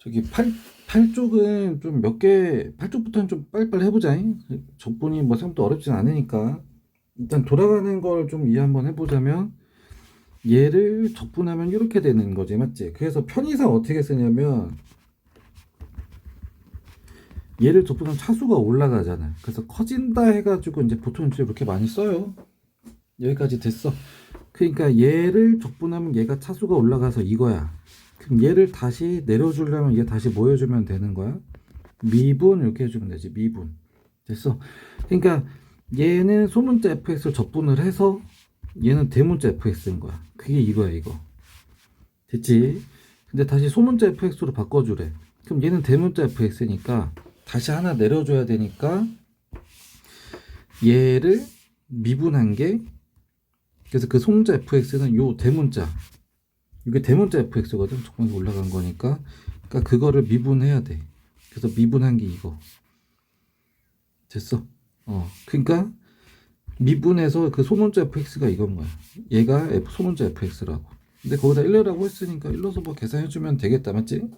저기 팔 쪽은 좀 몇 개, 팔 쪽부터는 좀 빨리빨리 해보자. 적분이 뭐 생각보다 어렵진 않으니까. 일단 돌아가는 걸 좀 이해 한번 해보자면, 얘를 적분하면 이렇게 되는 거지, 맞지? 그래서 편의상 어떻게 쓰냐면, 얘를 적분하면 차수가 올라가잖아. 그래서 커진다 해가지고 이제 보통 이제 이렇게 많이 써요. 여기까지 됐어. 그러니까 얘를 적분하면 얘가 차수가 올라가서 이거야. 그럼 얘를 다시 내려주려면 얘 다시 뭐 해주면 되는 거야? 미분 이렇게 해주면 되지. 미분. 됐어. 그러니까 얘는 소문자 fx를 적분을 해서 얘는 대문자 fx인 거야. 그게 이거야 이거. 됐지? 근데 다시 소문자 fx로 바꿔주래. 그럼 얘는 대문자 fx니까 다시 하나 내려줘야 되니까 얘를 미분한 게, 그래서 그 소문자 fx는 요 대문자, 이게 대문자 fx거든. 조금 올라간 거니까. 그러니까 그거를 미분해야 돼. 그래서 미분한 게 이거. 됐어. 그러니까 미분해서 그 소문자 fx가 이건 거야. 얘가 소문자 fx라고. 근데 거기다 1러라고 했으니까 1러서 뭐 계산해주면 되겠다. 맞지?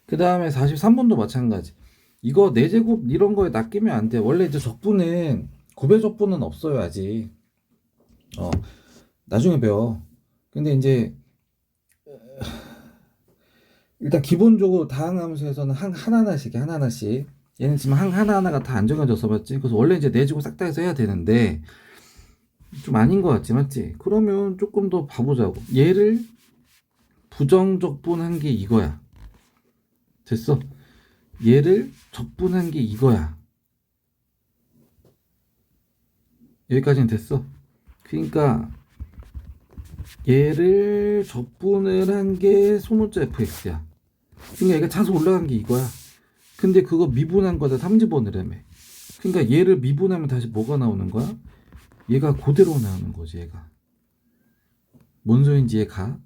그 다음에 43번도 마찬가지. 이거 4제곱 이런 거에 낚이면 안 돼. 원래 이제 적분은 곱의 적분은 없어요 아직. 나중에 배워. 근데 이제 일단 기본적으로 다항함수에서는 하나하나씩. 얘는 지금 하나하나가 다 안 정해져서 맞지? 그래서 원래 이제 내주고 싹 다 해서 해야 되는데 좀 아닌 것 같지, 맞지? 그러면 조금 더 봐보자고. 얘를 부정적분한 게 이거야. 됐어? 얘를 적분한 게 이거야. 여기까지는 됐어? 그러니까 얘를 적분을 한 게 소문자 fx야. 그러니까 얘가 차수 올라간 게 이거야. 근데 그거 미분한 거다 3次번을 해. 그러니까 얘를 미분하면 다시 뭐가 나오는 거야? 얘가 그대로 나오는 거지. 얘가 뭔 소린지 얘가.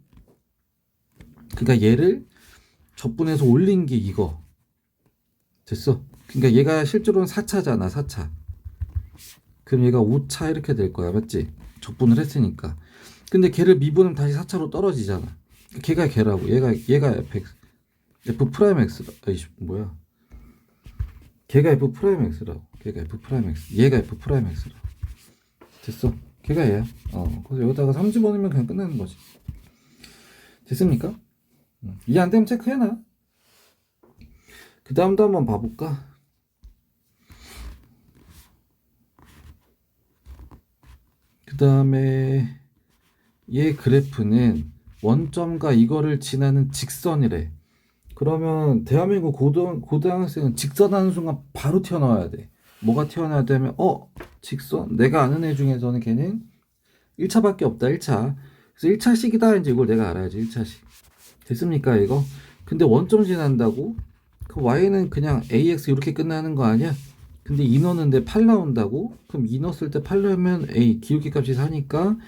그러니까 얘를 적분해서 올린 게 이거. 됐어? 그러니까 얘가 실제로는 4차잖아. 4차. 그럼 얘가 5차 이렇게 될 거야. 맞지? 적분을 했으니까. 근데 걔를 미분하면 다시 4차로 떨어지잖아. 걔가 걔라고. 얘가 f 프라임 x. 아이씨 뭐야? 걔가 f 프라임 x라고. 걔가 f 프라임 x. 얘가 f 프라임 x라고. 됐어? 걔가 얘야. 그래서 여기다가 3집어넣으면 그냥 끝나는 거지. 됐습니까? 이해 안 되면 체크해놔. 그 다음도 한번 봐볼까? 그 다음에 얘 그래프는 원점과 이거를 지나는 직선이래. 그러면 대한민국 고등학생은 직선 하는 순간 바로 튀어나와야 돼. 뭐가 튀어나와야 되면 직선? 내가 아는 애 중에서는 걔는 1차밖에 없다. 1차. 그래서 1차식이다. 이제 이걸 내가 알아야지. 1차식. 됐습니까 이거? 근데 원점 지난다고? 그 y는 그냥 ax 이렇게 끝나는 거 아니야? 근데 2 넣는데 8 나온다고? 그럼 2 넣었을 때 8 넣으면 a 기울기 값이 4니까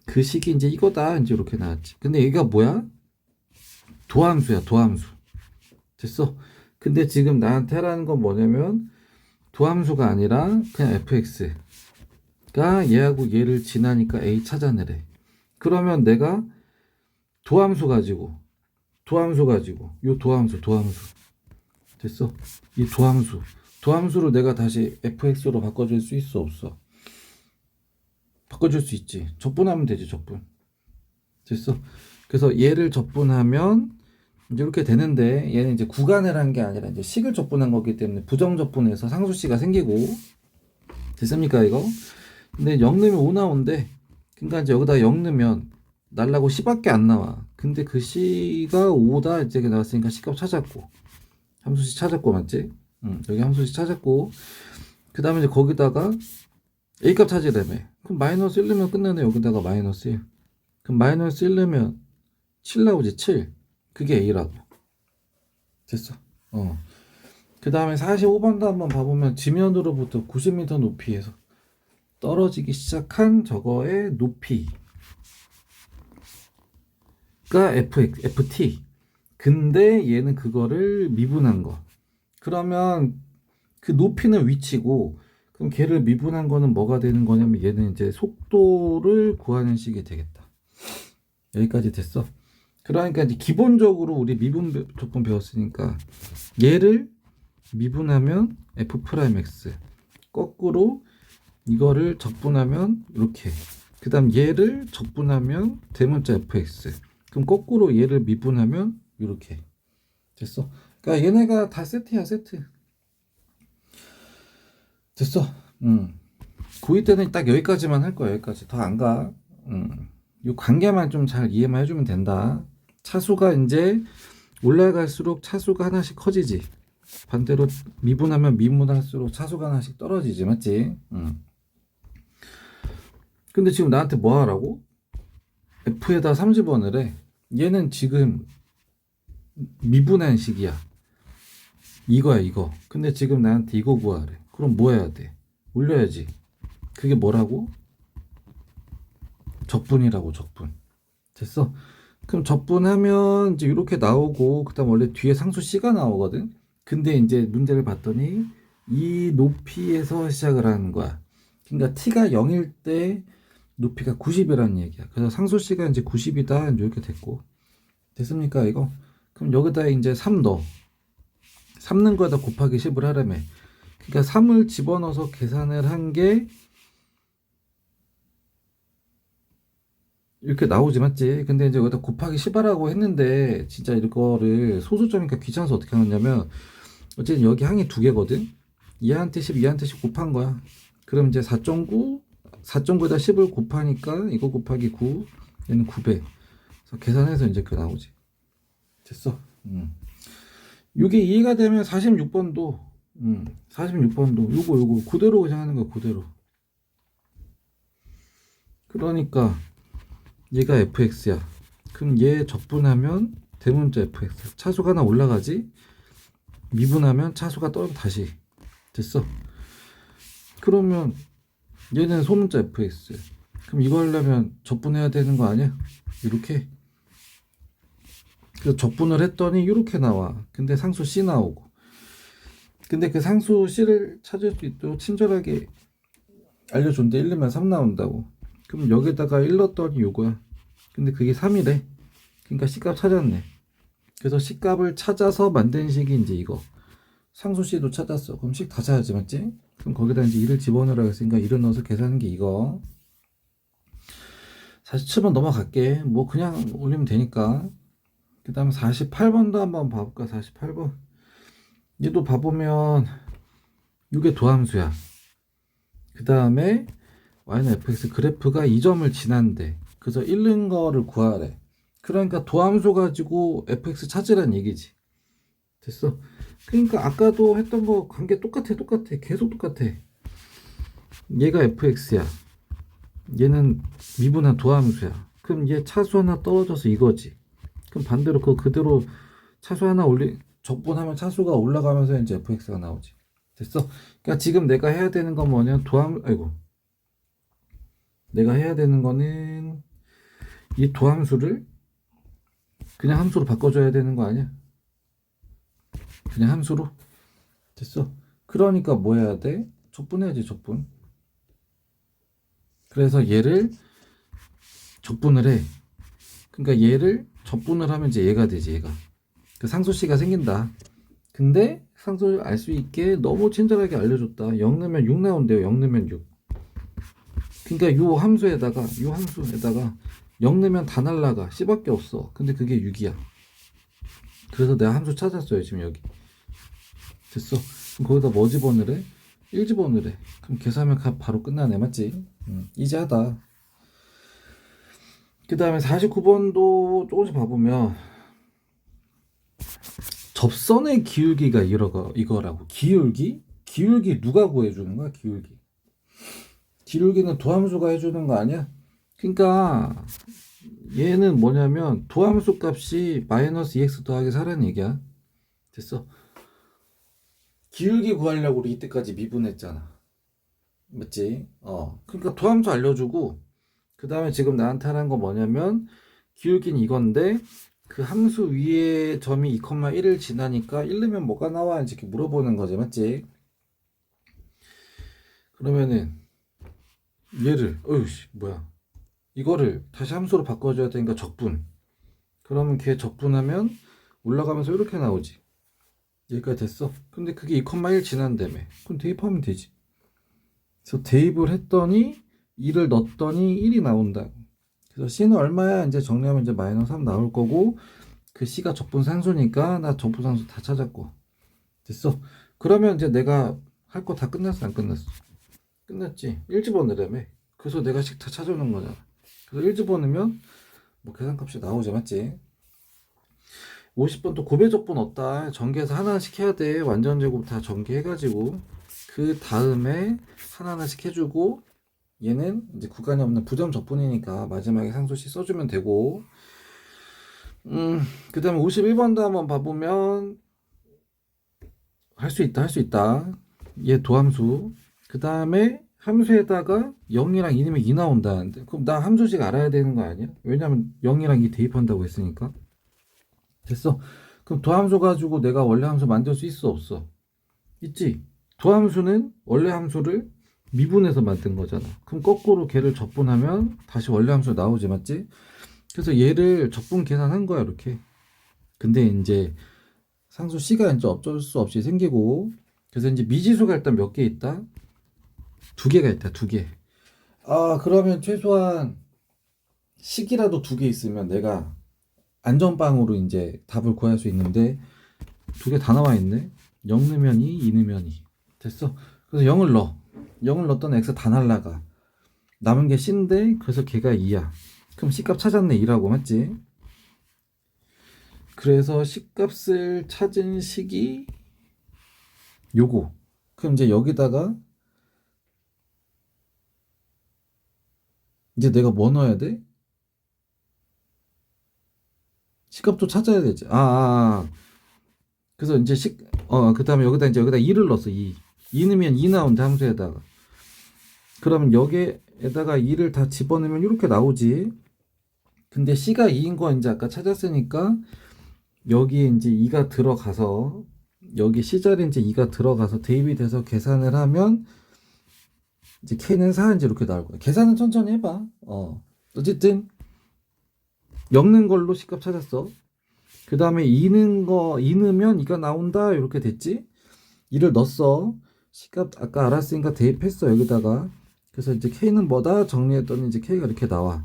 그 식이 이제 이거다. 이제 이렇게 나왔지. 근데 얘가 뭐야? 도함수야. 도함수. 됐어? 근데 지금 나한테 하라는 건 뭐냐면 도함수가 아니라 그냥 fx가 얘하고 얘를 지나니까 a 찾아내래. 그러면 내가 도함수 가지고 요 도함수 됐어? 이 도함수로 내가 다시 fx로 바꿔줄 수 있어 없어? 바꿔줄 수 있지. 적분하면 되지. 적분. 됐어? 그래서 얘를 적분하면 이제 이렇게 되는데, 얘는 이제 구간을 한 게 아니라 이제 식을 적분한 거기 때문에 부정적분해서 상수씨가 생기고. 됐습니까 이거? 근데 0 넣으면 5 나온대. 그러니까 이제 여기다 0 넣으면 날라고 C밖에 안 나와. 근데 그 C가 5다 이제 나왔으니까 C값 찾았고, 함수씨 찾았고, 맞지? 여기 함수씨 찾았고, 그 다음에 이제 거기다가 A값 찾으려며. 그럼 마이너스 1 넣으면 끝나네. 여기다가 마이너스 1. 그럼 마이너스 1 넣으면 7 나오지. 7. 그게 A라고. 됐어. 그 다음에 45번도 한번 봐보면 지면으로부터 90m 높이에서 떨어지기 시작한 저거의 높이가 FT. 근데 얘는 그거를 미분한 거. 그러면 그 높이는 위치고, 그럼 걔를 미분한 거는 뭐가 되는 거냐면 얘는 이제 속도를 구하는 식이 되겠다. 여기까지 됐어. 그러니까 이제 기본적으로 우리 미분 조건 배웠으니까 얘를 미분하면 f 프라임 x, 거꾸로 이거를 적분하면 이렇게, 그 다음 얘를 적분하면 대문자 fx, 그럼 거꾸로 얘를 미분하면 이렇게 됐어. 그러니까 얘네가 다 세트야, 세트. 됐어. 고2 때는 딱 여기까지만 할 거야. 여기까지 더 안 가. 이 관계만 좀 잘 이해만 해주면 된다. 차수가 이제 올라갈수록 차수가 하나씩 커지지. 반대로 미분하면 미분할수록 차수가 하나씩 떨어지지, 맞지? 근데 지금 나한테 뭐 하라고? F에다 3집어넣으래 얘는 지금 미분한 식이야. 이거야, 이거. 근데 지금 나한테 이거 구하래. 그럼 뭐 해야 돼? 올려야지. 그게 뭐라고? 적분이라고, 적분. 됐어? 그럼 적분하면 이제 이렇게 나오고, 그 다음 원래 뒤에 상수 C가 나오거든? 근데 이제 문제를 봤더니 이 높이에서 시작을 하는 거야. 그러니까 T가 0일 때 높이가 90이라는 얘기야. 그래서 상수 C가 이제 90이다. 이렇게 됐고. 됐습니까, 이거? 그럼 여기다 이제 3 넣어. 3 넣은 거에다 곱하기 10을 하라며. 그러니까 3을 집어넣어서 계산을 한 게 이렇게 나오지, 맞지? 근데 이제 여기다 곱하기 10하라고 했는데 진짜 이거를 소수점이니까 귀찮아서 어떻게 하느냐면, 어쨌든 여기 항이 두 개거든. 얘한테 10, 얘한테 10 곱한 거야. 그럼 이제 4.9, 4.9에다 10을 곱하니까 이거 곱하기 9, 얘는 9배. 그래서 계산해서 이제 그 나오지. 됐어. 이게 이해가 되면 46번도 46번도 요거 그대로 그냥 하는 거야, 그대로. 그러니까 얘가 fx야. 그럼 얘 적분하면 대문자 fx, 차수가 하나 올라가지. 미분하면 차수가 떨어져 다시. 됐어. 그러면 얘는 소문자 fx. 그럼 이거 하려면 적분해야 되는 거 아니야? 이렇게. 그래서 적분을 했더니 이렇게 나와. 근데 상수 C 나오고. 근데 그 상수 C를 찾을 수 있도록 친절하게 알려줬는데 1 넣으면 3 나온다고. 그럼 여기다가 1 넣었더니 요거야. 근데 그게 3이래. 그러니까 C값 찾았네. 그래서 C값을 찾아서 만든 식이 이제 이거. 상수 C도 찾았어. 그럼 식 다 찾았지, 맞지? 그럼 거기다 이제 1을 집어넣으라고 했으니까 1을 넣어서 계산한 게 이거. 47번 넘어갈게. 뭐 그냥 올리면 되니까. 그 다음에 48번도 한번 봐볼까? 48번. 얘도 봐보면 이게 도함수야. 그 다음에 y는 fx 그래프가 이 점을 지난대. 그래서 잃는 거를 구하래. 그러니까 도함수 가지고 fx 찾으란 얘기지. 됐어. 그러니까 아까도 했던 거 관계 똑같아, 똑같아. 계속 똑같아. 얘가 fx야. 얘는 미분한 도함수야. 그럼 얘 차수 하나 떨어져서 이거지. 그럼 반대로 그거 그대로 차수 하나 적분하면 차수가 올라가면서 이제 fx가 나오지. 됐어? 그러니까 지금 내가 해야 되는 건 뭐냐? 내가 해야 되는 거는 이 도함수를 그냥 함수로 바꿔줘야 되는 거 아니야? 그냥 함수로. 됐어? 그러니까 뭐 해야 돼? 적분해야지, 적분. 그래서 얘를 적분을 해. 그러니까 얘를 적분을 하면 이제 얘가 되지, 얘가. 그 상수씨가 생긴다. 근데 상수를 알 수 있게 너무 친절하게 알려줬다. 0 넣으면 6 나온대요. 0 넣으면 6. 그러니까 요 함수에다가 0 넣으면 다 날라가. C밖에 없어. 근데 그게 6이야. 그래서 내가 함수 찾았어요, 지금 여기. 됐어. 그럼 거기다 뭐 집어넣으래? 1 집어넣으래. 그럼 계산하면 바로 끝나네, 맞지? 이지하다. 그 다음에 49번도 조금씩 봐보면 접선의 기울기가 이거라고. 기울기 누가 구해주는 거야? 기울기는 도함수가 해주는 거 아니야? 그러니까 얘는 뭐냐면 도함수 값이 마이너스 2x 더하기 4라는 얘기야. 됐어. 기울기 구하려고 우리 이때까지 미분했잖아, 맞지? 그러니까 도함수 알려주고, 그 다음에 지금 나한테 하는 거 뭐냐면 기울기는 이건데 그 함수 위에 점이 2,1을 지나니까 1 넣으면 뭐가 나와? 이렇게 물어보는 거지, 맞지? 그러면은 얘를 뭐야, 이거를 다시 함수로 바꿔줘야 되니까 적분. 그러면 걔 적분하면 올라가면서 이렇게 나오지. 여기까지 됐어. 근데 그게 2,1 지난다며. 그럼 대입하면 되지. 그래서 대입을 했더니 2를 넣었더니 1이 나온다. 그래서 C는 얼마야? 이제 정리하면 이제 마이너스 3 나올 거고, 그 C가 적분상수니까 나 적분상수 다 찾았고. 됐어. 그러면 이제 내가 할 거 다 끝났어, 안 끝났어? 끝났지. 1 집어넣으라며. 그래서 내가 식 다 찾아놓은 거잖아. 그래서 1 집어넣으면 뭐 계산값이 나오지, 맞지? 50번 또 고배적분 없다. 전개해서 하나씩 해야 돼. 완전 제곱 다 전개해가지고 그 다음에 하나씩 해주고, 얘는 이제 구간이 없는 부정 적분이니까 마지막에 상수식 써주면 되고, 그 다음에 51번도 한번 봐보면 할 수 있다, 할 수 있다. 얘 도함수. 그 다음에 함수에다가 0이랑 2넣으면 2 나온다는데, 그럼 나 함수식 알아야 되는 거 아니야? 왜냐면 0이랑 2 대입한다고 했으니까. 됐어. 그럼 도함수 가지고 내가 원래 함수 만들 수 있어, 없어? 있지. 도함수는 원래 함수를 미분해서 만든 거잖아. 그럼 거꾸로 걔를 적분하면 다시 원래 함수 나오지, 맞지? 그래서 얘를 적분 계산한 거야, 이렇게. 근데 이제 상수 C가 이제 어쩔 수 없이 생기고, 그래서 이제 미지수가 일단 몇 개 있다? 2개가 있다, 2개. 아, 그러면 최소한 식이라도 2개 있으면 내가 안전빵으로 이제 답을 구할 수 있는데, 2개 다 나와 있네. 0 넣으면 2, 2 넣으면 2. 됐어. 그래서 0을 넣어. 0을 넣었더니 x 다 날라가. 남은 게 C인데, 그래서 걔가 2야. 그럼 C값 찾았네, 2라고, 맞지? 그래서 C값을 찾은 식이 요거. 그럼 이제 여기다가 이제 내가 뭐 넣어야 돼? C값도 찾아야 되지. 그래서 이제 그 다음에 여기다 2를 넣었어, 2. 2 넣으면 2 나온다, 함수에다가. 그러면 여기에다가 2를 다 집어넣으면 이렇게 나오지. 근데 C가 2인 거 이제 아까 찾았으니까 여기에 이제 2가 들어가서, 여기 C자리에 이제 2가 들어가서 대입이 돼서 계산을 하면 이제 K는 4인지 이렇게 나올 거야. 계산은 천천히 해봐. 어쨌든 0 넣은 걸로 C값 찾았어. 그 다음에 2 넣으면 2가 나온다, 이렇게 됐지. 2를 넣었어. C값 아까 알았으니까 대입했어, 여기다가. 그래서 이제 K는 뭐다 정리했더니 이제 K가 이렇게 나와.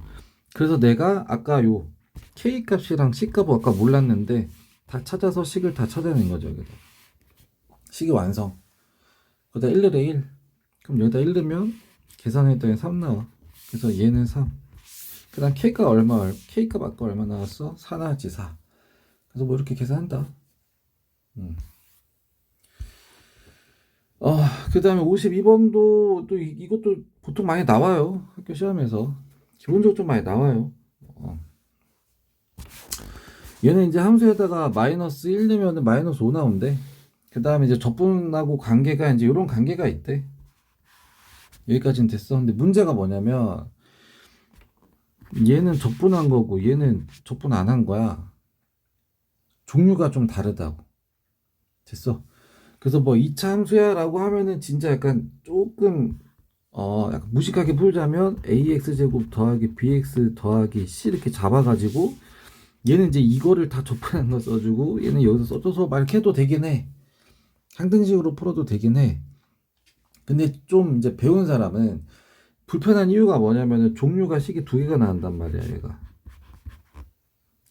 그래서 내가 아까 요 K 값이랑 C 값을 아까 몰랐는데 다 찾아서 식을 다 찾아낸 거죠, 여기다. 식이 완성. 거기다 1 넣으래, 1. 그럼 여기다 1 넣으면 계산했더니 3 나와. 그래서 얘는 3. 그 다음 K값 K값 아까 얼마 나왔어? 4 나왔지, 4. 그래서 뭐 이렇게 계산한다. 그 다음에 52번도 또 이것도 보통 많이 나와요. 학교 시험에서. 기본적으로 좀 많이 나와요. 얘는 이제 함수에다가 마이너스 1 넣으면 마이너스 5 나온대. 그 다음에 이제 적분하고 관계가 이제 이런 관계가 있대. 여기까지는 됐어. 근데 문제가 뭐냐면 얘는 적분한 거고 얘는 적분 안 한 거야. 종류가 좀 다르다고. 됐어. 그래서 뭐 2차 함수야 라고 하면은 진짜 약간 조금 약간 무식하게 풀자면 ax제곱 더하기 bx 더하기 c 이렇게 잡아가지고 얘는 이제 이거를 다 적분한 거 써주고 얘는 여기서 써줘서 막 이렇게 해도 되긴 해. 항등식으로 풀어도 되긴 해. 근데 좀 이제 배운 사람은 불편한 이유가 뭐냐면은 종류가 식이 2개가 나온단 말이야, 얘가.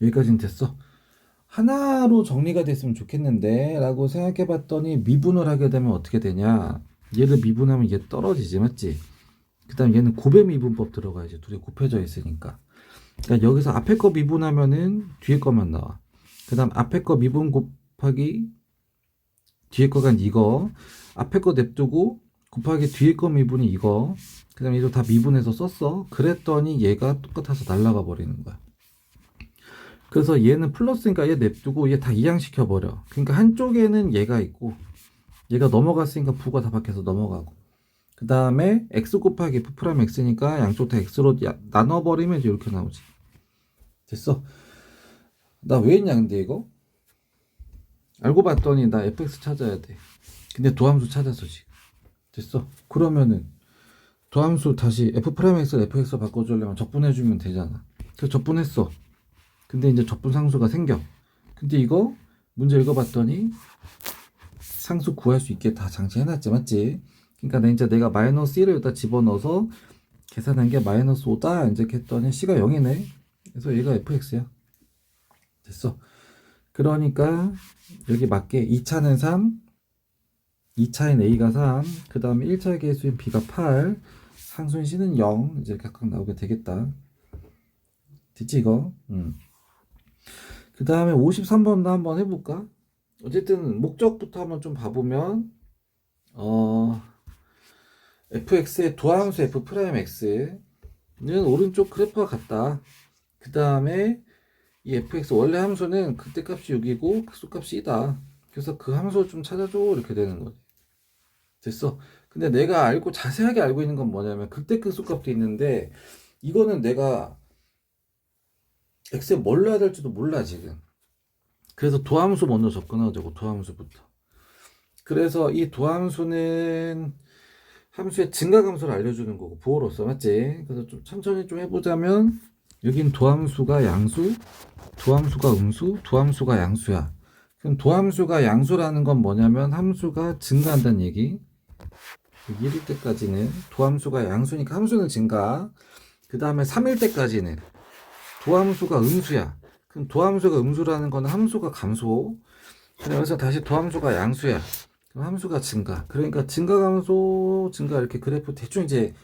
여기까지는 됐어. 하나로 정리가 됐으면 좋겠는데 라고 생각해 봤더니 미분을 하게 되면 어떻게 되냐, 얘를 미분하면 얘 떨어지지, 맞지? 그 다음 얘는 고배 미분법 들어가야지. 둘이 곱해져 있으니까. 그러니까 여기서 앞에 거 미분하면은 뒤에 거만 나와. 그 다음 앞에 거 미분 곱하기 뒤에 거가 이거, 앞에 거 냅두고 곱하기 뒤에 거 미분이 이거, 그 다음에 이거 다 미분해서 썼어. 그랬더니 얘가 똑같아서 날아가 버리는 거야. 그래서 얘는 플러스니까 얘 냅두고 얘 다 이항시켜 버려. 그러니까 한쪽에는 얘가 있고 얘가 넘어갔으니까 부가 다 밖에서 넘어가고, 그 다음에 x 곱하기 f 프라임 x니까 양쪽 다 x로 나눠버리면 이렇게 나오지. 됐어. 나 왜 했냐 근데 이거? 알고 봤더니 나 fx 찾아야 돼. 근데 도함수 찾았어 지금. 됐어. 그러면은 도함수 다시 f 프라임 x를 fx로 바꿔주려면 적분해주면 되잖아. 그래서 적분했어. 근데 이제 적분상수가 생겨. 근데 이거 문제 읽어봤더니 상수 구할 수 있게 다 장치해놨지, 맞지? 그러니까 이제 내가 마이너스 1을 여기다 집어넣어서 계산한 게 마이너스 5다 이제 했더니 C가 0이네. 그래서 얘가 fx야. 됐어. 그러니까 여기 맞게 2차는 3, 2차인 A가 3, 그 다음에 1차의 개수인 B가 8, 상수인 C는 0, 이제 각각 나오게 되겠다. 됐지, 이거? 그 다음에 53번도 한번 해볼까? 어쨌든 목적부터 한번 좀 봐보면, fx의 도함수 f'x는 오른쪽 그래프와 같다. 그 다음에 이 fx 원래 함수는 극대값이 6이고 극소값이 2다. 그래서 그 함수를 좀 찾아줘, 이렇게 되는 거지. 됐어. 근데 내가 알고 자세하게 알고 있는 건 뭐냐면 극대 극소값도 있는데 이거는 내가 x에 뭘 넣어야 될지도 몰라 지금. 그래서 도함수 먼저 접근하자고. 도함수부터. 그래서 이 도함수는 함수의 증가함수를 알려주는 거고 부호로서, 맞지? 그래서 좀 천천히 좀 해보자면 여긴 도함수가 양수, 도함수가 음수, 도함수가 양수야. 그럼 도함수가 양수라는 건 뭐냐면 함수가 증가한다는 얘기. 1일 때까지는 도함수가 양수니까 함수는 증가. 그 다음에 3일 때까지는 도함수가 음수야. 그럼 도함수가 음수라는 건 함수가 감소. 그래서 다시 도함수가 양수야. 그럼 함수가 증가. 그러니까 증가 감소 증가 이렇게 그래프 대충 이제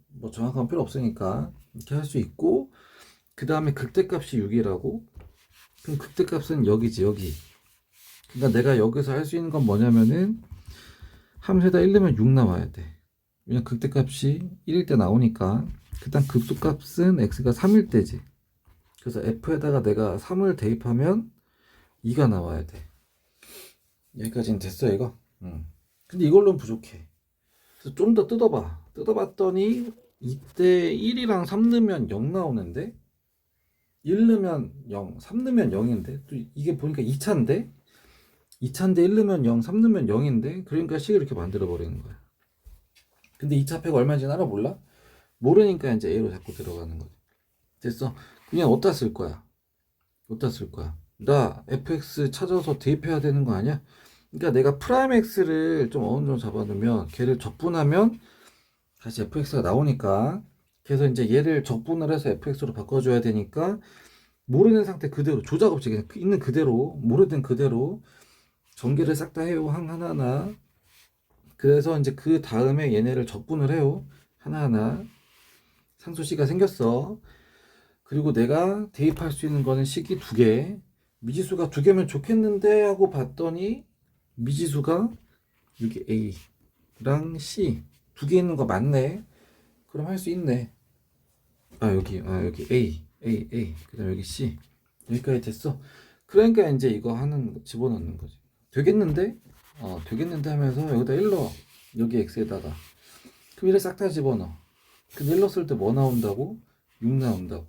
뭐 정확한 필요 없으니까 이렇게 할 수 있고, 그 다음에 극대값이 6이라고. 그럼 극대값은 여기지, 여기. 그러니까 내가 여기서 할 수 있는 건 뭐냐면은 함수에다 1 넣으면 6 나와야 돼. 왜냐면 극대값이 1일 때 나오니까. 그 다음 극소값은 x가 3일 때지. 그래서 f에다가 내가 3을 대입하면 2가 나와야 돼. 여기까지는 됐어, 이거. 근데 이걸로는 부족해. 그래서 좀 더 뜯어봐. 뜯어봤더니 이때 1이랑 3 넣으면 0 나오는데 1 넣으면 0, 3 넣으면 0인데 또 이게 보니까 2차인데 2차인데 1 넣으면 0, 3 넣으면 0인데 그러니까 식을 이렇게 만들어 버리는 거야. 근데 2차 패가 얼마인지 알아? 몰라? 모르니까 이제 A로 자꾸 들어가는 거지. 됐어. 그냥 어디다 쓸 거야? 어디다 쓸 거야? 나 fx 찾아서 대입해야 되는 거 아니야? 그러니까 내가 프라임 x를 좀 어느 정도 잡아놓으면 걔를 적분하면 다시 fx가 나오니까, 그래서 이제 얘를 적분을 해서 fx로 바꿔줘야 되니까 모르는 상태 그대로 조작 없이 그냥 있는 그대로 모르던 그대로 전개를 싹 다 해요. 하나하나. 그래서 이제 그 다음에 얘네를 적분을 해요. 하나하나. 상수씨가 생겼어. 그리고 내가 대입할 수 있는 거는 식이 2개. 미지수가 2개면 좋겠는데 하고 봤더니 미지수가 여기 A랑 C 2개 있는 거 맞네. 그럼 할 수 있네. 여기 A. 그 다음 여기 C. 여기까지 됐어. 그러니까 이제 이거 하는 집어넣는 거지. 되겠는데? 되겠는데 하면서 여기다 1 넣어. 여기 X에다가. 그럼 이를 싹 다 집어넣어. 그럼 1 넣었을 때 뭐 나온다고? 6 나온다고.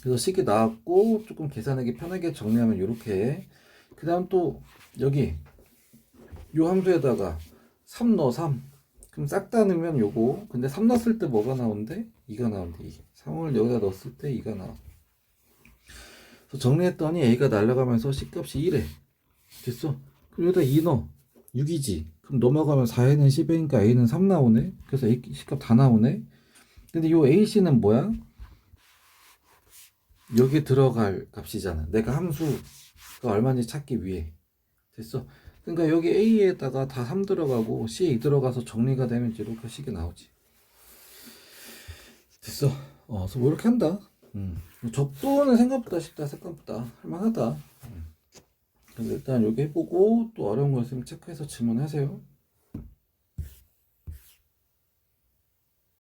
그래서 식이 나왔고 조금 계산하기 편하게 정리하면 이렇게. 그 다음 또 여기 요 함수에다가 3 넣어. 3. 그럼 싹 다 넣으면 요거. 근데 3 넣었을 때 뭐가 나온대? 2가 나온대. 2. 3을 여기다 넣었을 때 2가 나와. 그래서 정리했더니 A가 날아가면서 C값이 1에 됐어. 그럼 여기다 2 넣어. 6이지. 그럼 넘어가면 4에는 10이니까 A는 3 나오네. 그래서 A C값 다 나오네. 근데 요 AC는 뭐야? 여기 들어갈 값이잖아. 내가 함수가 얼마인지 찾기 위해. 됐어. 그러니까 여기 A에다가 다 3 들어가고 C에 2 들어가서 정리가 되면 이렇게 식이 나오지. 됐어. 그래서 뭐 이렇게 한다. 적도는 생각보다 쉽다. 생각보다 할만하다. 그래서 일단 여기 해보고 또 어려운 거 있으면 체크해서 질문하세요.